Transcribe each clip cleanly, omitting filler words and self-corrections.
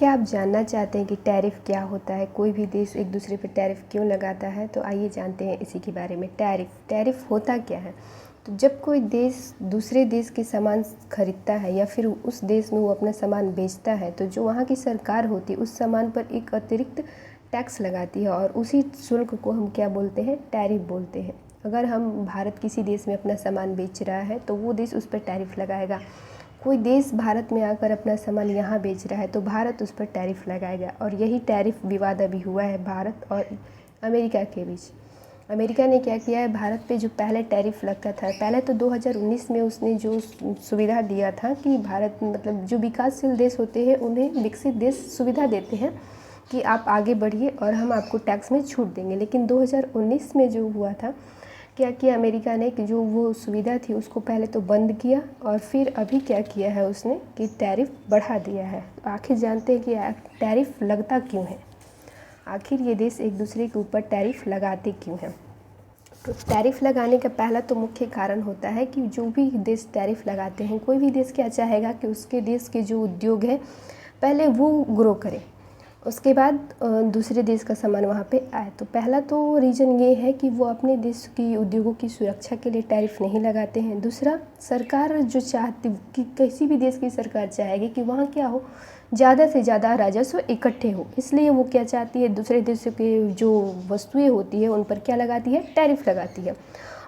क्या आप जानना चाहते हैं कि टैरिफ क्या होता है, कोई भी देश एक दूसरे पर टैरिफ क्यों लगाता है? तो आइए जानते हैं इसी के बारे में। टैरिफ होता क्या है? तो जब कोई देश दूसरे देश के सामान खरीदता है या फिर उस देश में वो अपना सामान बेचता है, तो जो वहाँ की सरकार होती है उस सामान पर एक अतिरिक्त टैक्स लगाती है और उसी शुल्क को हम क्या बोलते हैं? टैरिफ बोलते हैं। अगर हम भारत किसी देश में अपना सामान बेच रहा है तो वो देश उस पर टैरिफ लगाएगा। कोई देश भारत में आकर अपना सामान यहाँ बेच रहा है तो भारत उस पर टैरिफ लगाएगा। और यही टैरिफ विवाद अभी हुआ है भारत और अमेरिका के बीच। अमेरिका ने क्या किया है, भारत पे जो पहले टैरिफ लगता था, पहले तो 2019 में उसने जो सुविधा दिया था कि भारत मतलब जो विकासशील देश होते हैं उन्हें विकसित देश सुविधा देते हैं कि आप आगे बढ़िए और हम आपको टैक्स में छूट देंगे। लेकिन 2019 में जो हुआ था, क्या किया अमेरिका ने कि जो वो सुविधा थी उसको पहले तो बंद किया और फिर अभी क्या किया है उसने कि टैरिफ बढ़ा दिया है। तो आखिर जानते हैं कि टैरिफ लगता क्यों है, आखिर ये देश एक दूसरे के ऊपर टैरिफ लगाते क्यों हैं? तो टैरिफ लगाने का पहला तो मुख्य कारण होता है कि जो भी देश टैरिफ लगाते हैं, कोई भी देश क्या चाहेगा कि उसके देश के जो उद्योग है पहले वो ग्रो करें, उसके बाद दूसरे देश का सामान वहाँ पे आए। तो पहला तो रीज़न ये है कि वो अपने देश की उद्योगों की सुरक्षा के लिए टैरिफ नहीं लगाते हैं। दूसरा, सरकार जो चाहती कि किसी भी देश की सरकार चाहेगी कि वहाँ क्या हो, ज़्यादा से ज़्यादा राजस्व इकट्ठे हो, इसलिए वो क्या चाहती है, दूसरे देशों के जो वस्तुएँ होती है उन पर क्या लगाती है? टैरिफ लगाती है।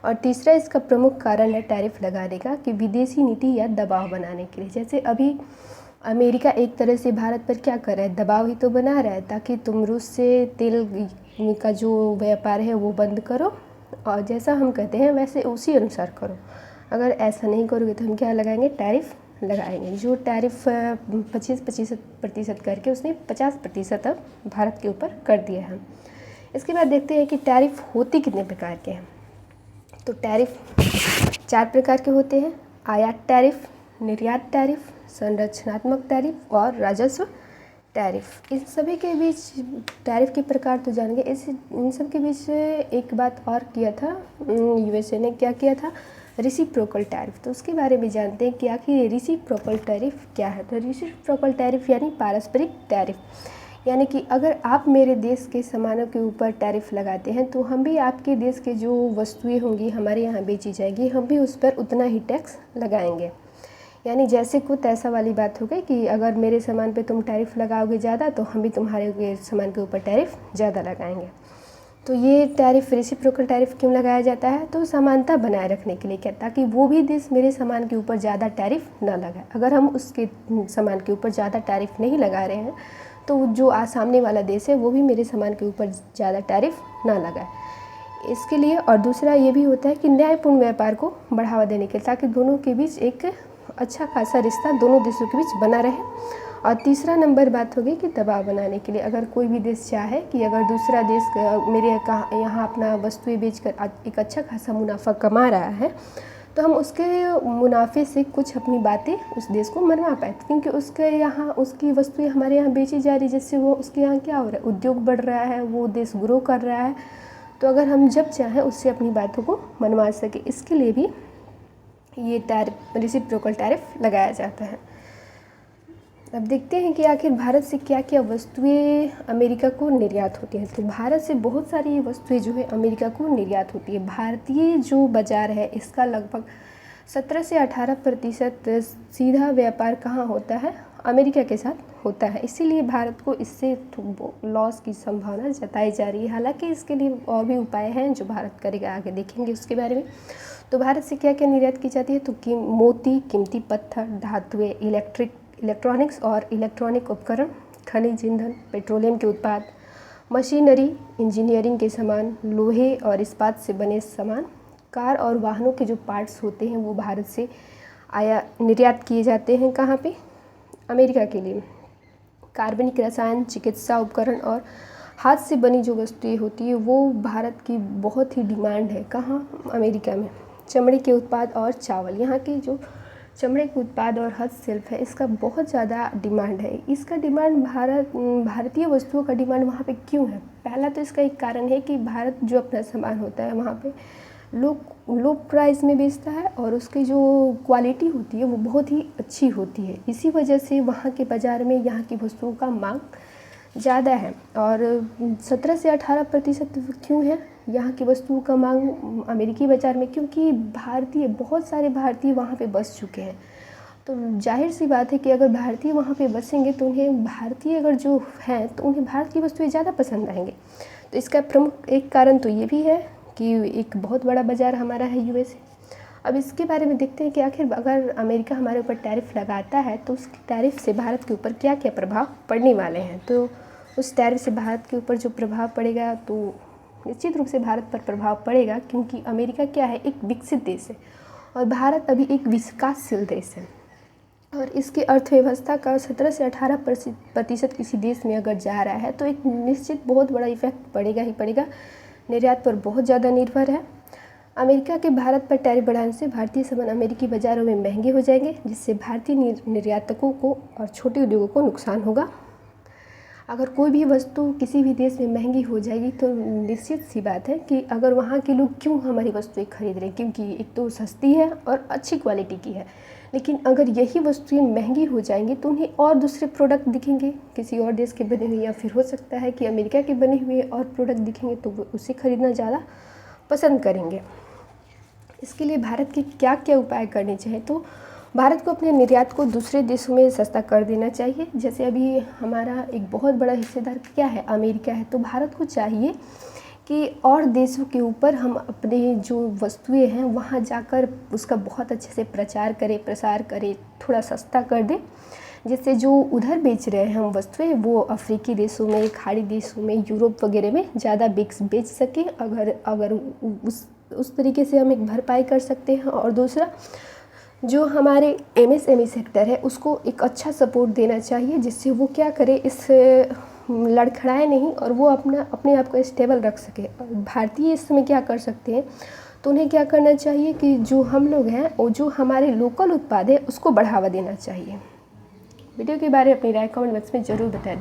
और तीसरा इसका प्रमुख कारण है टैरिफ लगाने का कि विदेशी नीति या दबाव बनाने के लिए। जैसे अभी अमेरिका एक तरह से भारत पर क्या कर रहा है, दबाव ही तो बना रहा है ताकि तुम रूस से तेल का जो व्यापार है वो बंद करो और जैसा हम कहते हैं वैसे उसी अनुसार करो। अगर ऐसा नहीं करोगे तो हम क्या लगाएंगे? टैरिफ लगाएंगे। जो टैरिफ 25% करके उसने 50% अब भारत के ऊपर कर दिया है। इसके बाद देखते हैं कि टैरिफ होती कितने प्रकार के हैं। तो टैरिफ 4 प्रकार के होते हैं: आयात टैरिफ, निर्यात टैरिफ, संरचनात्मक टैरिफ और राजस्व टैरिफ। इन सभी के बीच टैरिफ के प्रकार तो जान गए, इन सब के बीच एक बात और किया था यूएसए ने, क्या किया था? Reciprocal tariff. तो उसके बारे में जानते हैं कि आखिर रेसिप्रोकल टैरिफ क्या है। तो रेसिप्रोकल टैरिफ यानी पारस्परिक टैरिफ, यानी कि अगर आप मेरे देश के सामानों के ऊपर टैरिफ लगाते हैं तो हम भी आपके देश के जो वस्तुएं होंगी हमारे यहाँ बेची जाएगी, हम भी उस पर उतना ही टैक्स लगाएंगे। यानी जैसे कुछ ऐसा वाली बात हो गई कि अगर मेरे सामान पे तुम टैरिफ लगाओगे ज़्यादा तो हम भी तुम्हारे सामान के ऊपर टैरिफ ज़्यादा लगाएंगे। तो ये टैरिफ, रेसिप्रोकल टैरिफ क्यों लगाया जाता है? तो समानता बनाए रखने के लिए क्या, ताकि वो भी देश मेरे सामान के ऊपर ज़्यादा टैरिफ ना लगाए। अगर हम उसके सामान के ऊपर ज़्यादा टैरिफ नहीं लगा रहे हैं तो जो सामने वाला देश है वो भी मेरे सामान के ऊपर ज़्यादा टैरिफ ना लगाए, इसके लिए। और दूसरा ये भी होता है कि न्यायपूर्ण व्यापार को बढ़ावा देने के लिए, ताकि दोनों के बीच एक अच्छा खासा रिश्ता दोनों देशों के बीच बना रहे। और तीसरा नंबर बात होगी कि दबाव बनाने के लिए। अगर कोई भी देश चाहे कि अगर दूसरा देश मेरे यहाँ अपना वस्तुएं बेचकर एक अच्छा खासा मुनाफा कमा रहा है तो हम उसके मुनाफे से कुछ अपनी बातें उस देश को मनवा पाए, क्योंकि उसके यहाँ उसकी वस्तुएं हमारे यहाँ बेची जा रही, जिससे वो उसके यहाँ क्या हो रहा है, उद्योग बढ़ रहा है, वो देश ग्रो कर रहा है। तो अगर हम जब चाहें उससे अपनी बातों को मनवा सके, इसके लिए भी ये टैरिफ, रेसिप्रोकल टैरिफ लगाया जाता है। अब देखते हैं कि आखिर भारत से क्या क्या वस्तुएं अमेरिका को निर्यात होती हैं। तो भारत से बहुत सारी वस्तुएं जो है अमेरिका को निर्यात होती है। भारतीय जो बाज़ार है इसका लगभग 17 से 18% सीधा व्यापार कहाँ होता है? अमेरिका के साथ होता है। इसीलिए भारत को इससे लॉस की संभावना जताई जा रही है। हालांकि इसके लिए और भी उपाय हैं जो भारत करेगा, आगे देखेंगे उसके बारे में। तो भारत से क्या क्या निर्यात की जाती है? तो मोती, कीमती पत्थर, धातुएं, इलेक्ट्रॉनिक्स और इलेक्ट्रॉनिक उपकरण, खनिज ईंधन, पेट्रोलियम के उत्पाद, मशीनरी, इंजीनियरिंग के सामान, लोहे और इस्पात से बने सामान, कार और वाहनों के जो पार्ट्स होते हैं वो भारत से निर्यात किए जाते हैं। कहाँ पे? अमेरिका के लिए। कार्बनिक रसायन, चिकित्सा उपकरण और हाथ से बनी जो वस्तुएं होती है वो भारत की बहुत ही डिमांड है। कहाँ? अमेरिका में। चमड़े के उत्पाद और चावल, यहाँ के जो चमड़े के उत्पाद और हस्तशिल्प है इसका बहुत ज़्यादा डिमांड है। इसका डिमांड भारतीय वस्तुओं का डिमांड वहाँ पे क्यों है? पहला तो इसका एक कारण है कि भारत जो अपना सामान होता है वहाँ पे लोग लो प्राइस में बेचता है और उसकी जो क्वालिटी होती है वो बहुत ही अच्छी होती है। इसी वजह से वहाँ के बाज़ार में यहाँ की वस्तुओं का मांग ज़्यादा है। और 17 से 18% क्यों है यहाँ की वस्तुओं का मांग अमेरिकी बाज़ार में? क्योंकि बहुत सारे भारतीय वहाँ पे बस चुके हैं। तो जाहिर सी बात है कि अगर भारतीय वहाँ पे बसेंगे तो उन्हें भारतीय अगर जो हैं तो उन्हें भारत की वस्तुएं ज़्यादा पसंद आएंगे। तो इसका प्रमुख एक कारण तो ये भी है कि एक बहुत बड़ा बाज़ार हमारा है यूएसए। अब इसके बारे में देखते हैं कि आखिर अगर अमेरिका हमारे ऊपर टैरिफ लगाता है तो उस टैरिफ से भारत के ऊपर क्या क्या प्रभाव पड़ने वाले हैं। तो उस टैरिफ से भारत के ऊपर जो प्रभाव पड़ेगा तो निश्चित रूप से भारत पर प्रभाव पड़ेगा, क्योंकि अमेरिका क्या है, एक विकसित देश है और भारत अभी एक विकासशील देश है। और इसकी अर्थव्यवस्था का 17 से 18% किसी देश में अगर जा रहा है तो एक निश्चित बहुत बड़ा इफेक्ट पड़ेगा ही पड़ेगा। निर्यात पर बहुत ज़्यादा निर्भर है। अमेरिका के भारत पर टैरिफ बढ़ाने से भारतीय सामान अमेरिकी बाज़ारों में महंगे हो जाएंगे, जिससे भारतीय निर्यातकों को और छोटे उद्योगों को नुकसान होगा। अगर कोई भी वस्तु किसी भी देश में महंगी हो जाएगी तो निश्चित सी बात है कि अगर वहाँ के लोग क्यों हमारी वस्तुएं खरीद रहे हैं, क्योंकि एक तो सस्ती है और अच्छी क्वालिटी की है। लेकिन अगर यही वस्तुएं महंगी हो जाएंगी तो उन्हें और दूसरे प्रोडक्ट दिखेंगे किसी और देश के बने हुए, या फिर हो सकता है कि अमेरिका के बने हुए और प्रोडक्ट दिखेंगे तो वो उसे खरीदना ज़्यादा पसंद करेंगे। इसके लिए भारत के क्या क्या उपाय करने चाहिए? तो भारत को अपने निर्यात को दूसरे देशों में सस्ता कर देना चाहिए। जैसे अभी हमारा एक बहुत बड़ा हिस्सेदार क्या है, अमेरिका है। तो भारत को चाहिए कि और देशों के ऊपर हम अपने जो वस्तुएं हैं वहाँ जाकर उसका बहुत अच्छे से प्रसार करें, थोड़ा सस्ता कर दें, जिससे जो उधर बेच रहे हैं हम वस्तुएं वो अफ्रीकी देशों में, खाड़ी देशों में, यूरोप वगैरह में ज़्यादा बेच सकें। अगर उस तरीके से हम एक भरपाई कर सकते हैं। और दूसरा, जो हमारे एमएसएमई सेक्टर है उसको एक अच्छा सपोर्ट देना चाहिए, जिससे वो क्या करे, इस लड़खड़ाए नहीं और वो अपने आप को स्टेबल रख सके। भारतीय इस समय क्या कर सकते हैं, तो उन्हें क्या करना चाहिए कि जो हम लोग हैं और जो हमारे लोकल उत्पाद है उसको बढ़ावा देना चाहिए। वीडियो के बारे में अपनी राय कमेंट बॉक्स में ज़रूर बताएं।